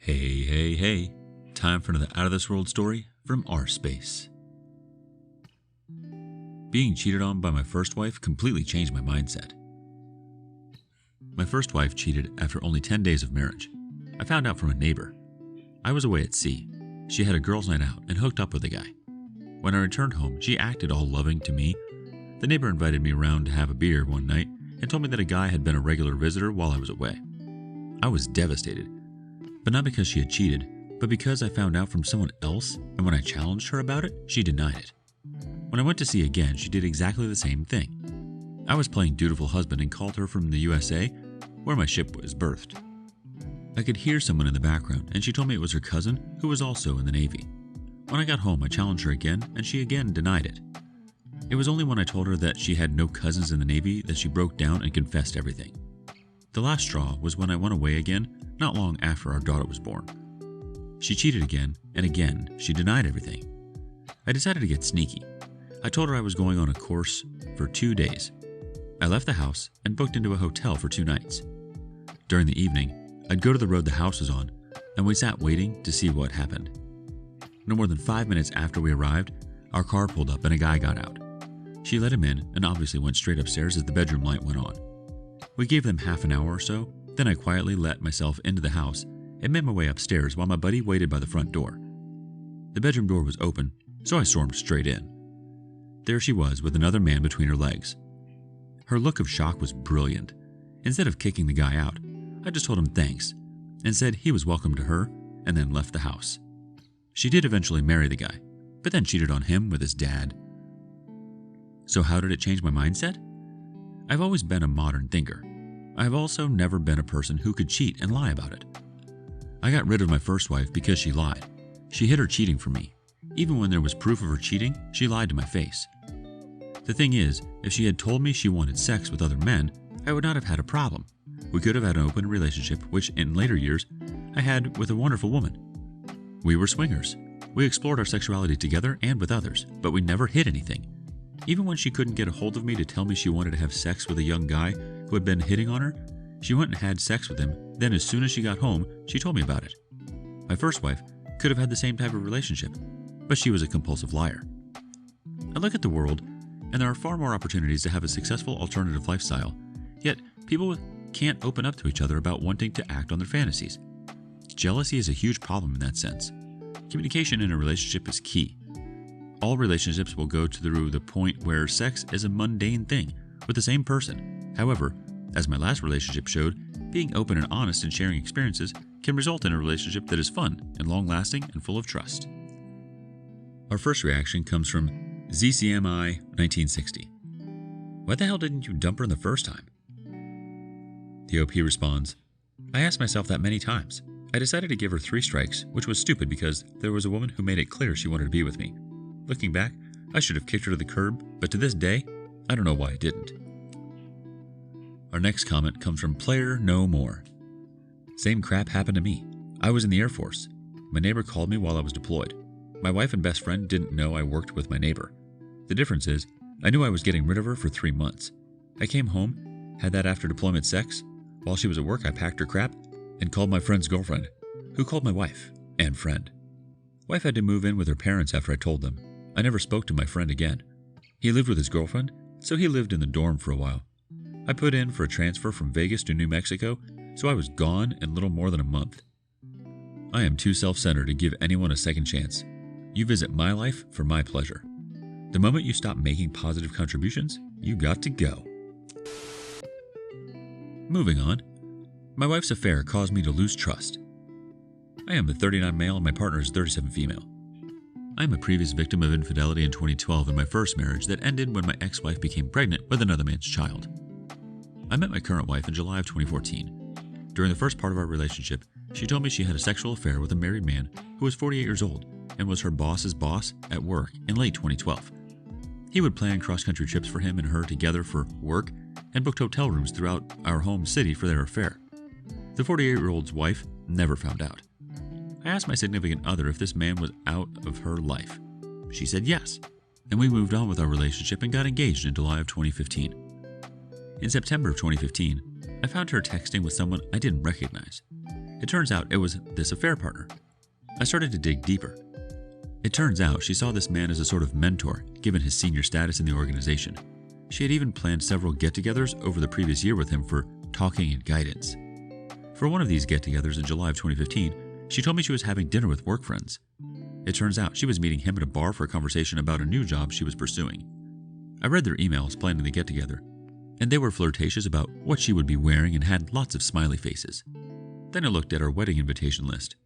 Hey. Time for another Out of This World story from rSpace. Being cheated on by my first wife completely changed my mindset. My first wife cheated after only 10 days of marriage. I found out from a neighbor. I was away at sea. She had a girls' night out and hooked up with a guy. When I returned home, she acted all loving to me. The neighbor invited me around to have a beer one night and told me that a guy had been a regular visitor while I was away. I was devastated, but not because she had cheated, but because I found out from someone else, and when I challenged her about it, she denied it. When I went to sea again, she did exactly the same thing. I was playing dutiful husband and called her from the USA, where my ship was berthed. I could hear someone in the background, and she told me it was her cousin, who was also in the Navy. When I got home, I challenged her again, and she again denied it. It was only when I told her that she had no cousins in the Navy that she broke down and confessed everything. The last straw was when I went away again, not long after our daughter was born. She cheated again, and again, she denied everything. I decided to get sneaky. I told her I was going on a course for 2 days. I left the house and booked into a hotel for 2 nights. During the evening, I'd go to the road the house was on, and we sat waiting to see what happened. No more than 5 minutes after we arrived, our car pulled up and a guy got out. She let him in and obviously went straight upstairs as the bedroom light went on. We gave them half an hour or so, then I quietly let myself into the house and made my way upstairs while my buddy waited by the front door. The bedroom door was open, so I stormed straight in. There she was with another man between her legs. Her look of shock was brilliant. Instead of kicking the guy out, I just told him thanks and said he was welcome to her and then left the house. She did eventually marry the guy, but then cheated on him with his dad. So how did it change my mindset? I've always been a modern thinker. I've also never been a person who could cheat and lie about it. I got rid of my first wife because she lied. She hid her cheating from me. Even when there was proof of her cheating, she lied to my face. The thing is, if she had told me she wanted sex with other men, I would not have had a problem. We could have had an open relationship, which in later years, I had with a wonderful woman. We were swingers. We explored our sexuality together and with others, but we never hid anything. Even when she couldn't get a hold of me to tell me she wanted to have sex with a young guy who had been hitting on her, she went and had sex with him. Then as soon as she got home, she told me about it. My first wife could have had the same type of relationship, but she was a compulsive liar. I look at the world, and there are far more opportunities to have a successful alternative lifestyle, yet people can't open up to each other about wanting to act on their fantasies. Jealousy is a huge problem in that sense. Communication in a relationship is key. All relationships will go through the point where sex is a mundane thing with the same person. However, as my last relationship showed, being open and honest and sharing experiences can result in a relationship that is fun and long-lasting and full of trust. Our first reaction comes from ZCMI 1960. Why the hell didn't you dump her the first time? The OP responds, I asked myself that many times. I decided to give her 3 strikes, which was stupid because there was a woman who made it clear she wanted to be with me. Looking back, I should have kicked her to the curb, but to this day, I don't know why I didn't. Our next comment comes from Player No More. Same crap happened to me. I was in the Air Force. My neighbor called me while I was deployed. My wife and best friend didn't know I worked with my neighbor. The difference is, I knew I was getting rid of her for 3 months. I came home, had that after deployment sex. While she was at work, I packed her crap and called my friend's girlfriend, who called my wife and friend. Wife had to move in with her parents after I told them. I never spoke to my friend again. He lived with his girlfriend, so he lived in the dorm for a while. I put in for a transfer from Vegas to New Mexico, so I was gone in little more than a month. I am too self-centered to give anyone a second chance. You visit my life for my pleasure. The moment you stop making positive contributions, you got to go. Moving on. My wife's affair caused me to lose trust. I am a 39 male and my partner is 37 female. I am a previous victim of infidelity in 2012 in my first marriage that ended when my ex-wife became pregnant with another man's child. I met my current wife in July of 2014. During the first part of our relationship, she told me she had a sexual affair with a married man who was 48 years old and was her boss's boss at work in late 2012. He would plan cross-country trips for him and her together for work and booked hotel rooms throughout our home city for their affair. The 48-year-old's wife never found out. I asked my significant other if this man was out of her life. She said yes, and we moved on with our relationship and got engaged in July of 2015. In September of 2015, I found her texting with someone I didn't recognize. It turns out it was this affair partner. I started to dig deeper. It turns out she saw this man as a sort of mentor, given his senior status in the organization. She had even planned several get-togethers over the previous year with him for talking and guidance. For one of these get-togethers in July of 2015, she told me she was having dinner with work friends. It turns out she was meeting him at a bar for a conversation about a new job she was pursuing. I read their emails planning the get-together, and they were flirtatious about what she would be wearing and had lots of smiley faces. Then I looked at our wedding invitation list.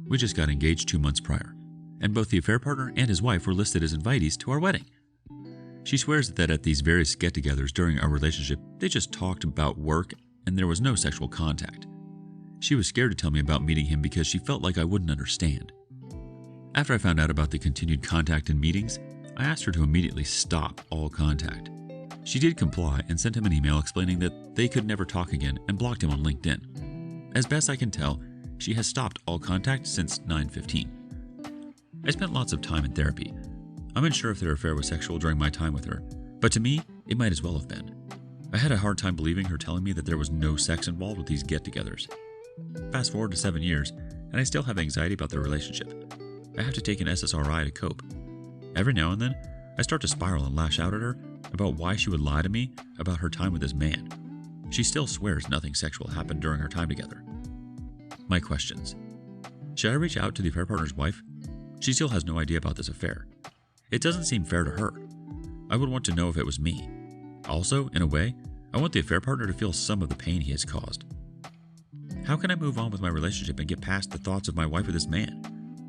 We just got engaged 2 months prior, and both the affair partner and his wife were listed as invitees to our wedding. She swears that at these various get-togethers during our relationship, they just talked about work and there was no sexual contact. She was scared to tell me about meeting him because she felt like I wouldn't understand. After I found out about the continued contact and meetings, I asked her to immediately stop all contact. She did comply and sent him an email explaining that they could never talk again and blocked him on LinkedIn. As best I can tell, she has stopped all contact since 9/15. I spent lots of time in therapy. I'm unsure if their affair was sexual during my time with her, but to me, it might as well have been. I had a hard time believing her telling me that there was no sex involved with these get-togethers. Fast forward to 7 years, and I still have anxiety about their relationship. I have to take an SSRI to cope. Every now and then, I start to spiral and lash out at her about why she would lie to me about her time with this man. She still swears nothing sexual happened during our time together. My questions. Should I reach out to the affair partner's wife? She still has no idea about this affair. It doesn't seem fair to her. I would want to know if it was me. Also, in a way, I want the affair partner to feel some of the pain he has caused. How can I move on with my relationship and get past the thoughts of my wife with this man?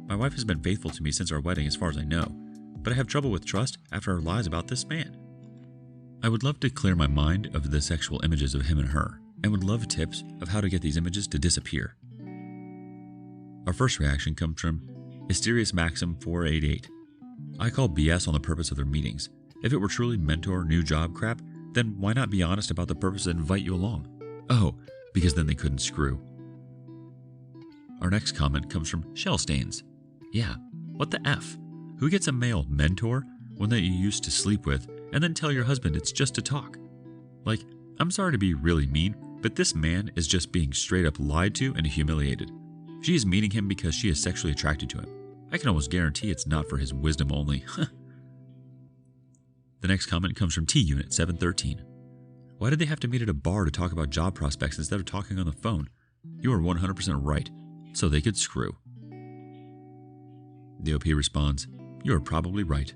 My wife has been faithful to me since our wedding as far as I know, but I have trouble with trust after her lies about this man. I would love to clear my mind of the sexual images of him and her, and would love tips of how to get these images to disappear. Our first reaction comes from Mysterious Maxim 488. I call BS on the purpose of their meetings. If it were truly mentor, new job crap, then why not be honest about the purpose and invite you along? Oh, because then they couldn't screw. Our next comment comes from Shell Stains. Yeah, what the F? Who gets a male mentor, one that you used to sleep with, and then tell your husband it's just to talk? Like, I'm sorry to be really mean, but this man is just being straight up lied to and humiliated. She is meeting him because she is sexually attracted to him. I can almost guarantee it's not for his wisdom only. The next comment comes from T-Unit 713. Why did they have to meet at a bar to talk about job prospects instead of talking on the phone? You are 100% right, so they could screw. The OP responds, you are probably right,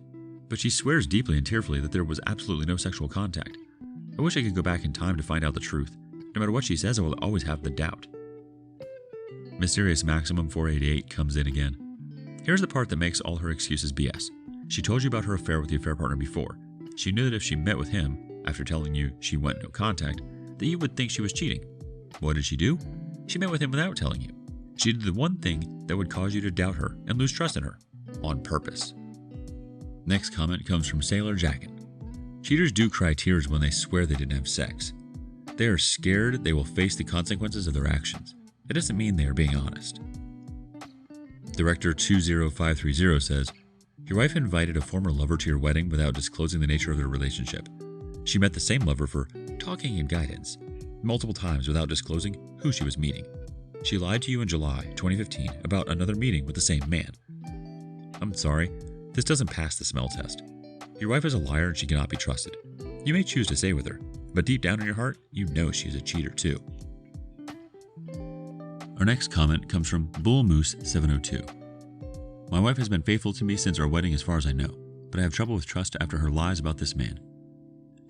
but she swears deeply and tearfully that there was absolutely no sexual contact. I wish I could go back in time to find out the truth. No matter what she says, I will always have the doubt. Mysterious Maximum 488 comes in again. Here's the part that makes all her excuses BS. She told you about her affair with the affair partner before. She knew that if she met with him, after telling you she went no contact, that you would think she was cheating. What did she do? She met with him without telling you. She did the one thing that would cause you to doubt her and lose trust in her, on purpose. Next comment comes from Sailor Jacket. Cheaters do cry tears when they swear they didn't have sex. They are scared they will face the consequences of their actions. It doesn't mean they are being honest. Director 20530 says, your wife invited a former lover to your wedding without disclosing the nature of their relationship. She met the same lover for talking and guidance, multiple times without disclosing who she was meeting. She lied to you in July 2015 about another meeting with the same man. I'm sorry, this doesn't pass the smell test. Your wife is a liar and she cannot be trusted. You may choose to stay with her, but deep down in your heart, you know she is a cheater too. Our next comment comes from BullMoose702. My wife has been faithful to me since our wedding as far as I know, but I have trouble with trust after her lies about this man.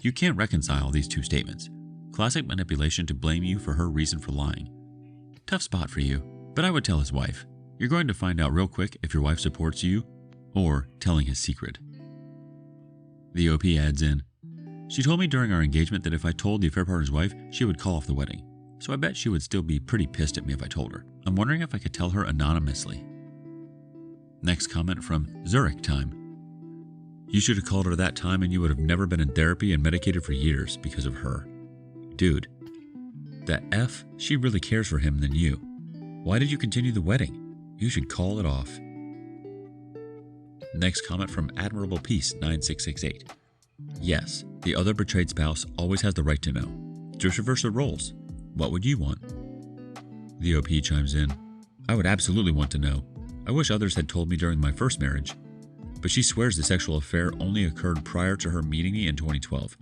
You can't reconcile these two statements. Classic manipulation to blame you for her reason for lying. Tough spot for you, but I would tell his wife. You're going to find out real quick if your wife supports you or telling his secret. The OP adds in, she told me during our engagement that if I told the affair partner's wife, she would call off the wedding. So I bet she would still be pretty pissed at me if I told her. I'm wondering if I could tell her anonymously. Next comment from Zurich Time. You should have called her that time and you would have never been in therapy and medicated for years because of her. Dude, that F, she really cares for him than you. Why did you continue the wedding? You should call it off. Next comment from Admirable Peace 9668. Yes, the other betrayed spouse always has the right to know. Just reverse the roles. What would you want? The OP chimes in. I would absolutely want to know. I wish others had told me during my first marriage. But she swears the sexual affair only occurred prior to her meeting me in 2012.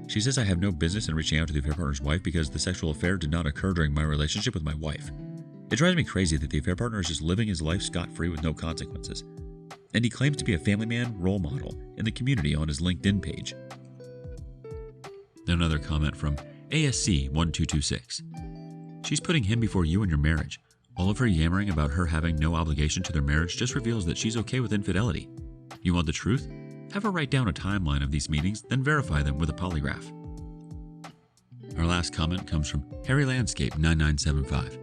She says I have no business in reaching out to the affair partner's wife because the sexual affair did not occur during my relationship with my wife. It drives me crazy that the affair partner is just living his life scot-free with no consequences. And he claims to be a family man role model in the community on his LinkedIn page. Then another comment from ASC1226. She's putting him before you in your marriage. All of her yammering about her having no obligation to their marriage just reveals that she's okay with infidelity. You want the truth? Have her write down a timeline of these meetings, then verify them with a polygraph. Our last comment comes from Harry Landscape 9975.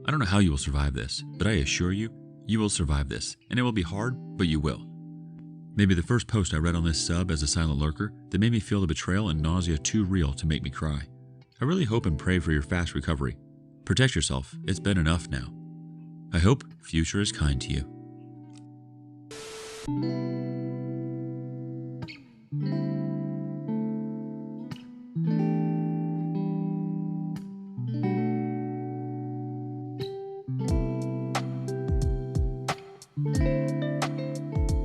I don't know how you will survive this, but I assure you, you will survive this, and it will be hard, but you will. Maybe the first post I read on this sub as a silent lurker that made me feel the betrayal and nausea too real to make me cry. I really hope and pray for your fast recovery. Protect yourself, it's been enough now. I hope future is kind to you.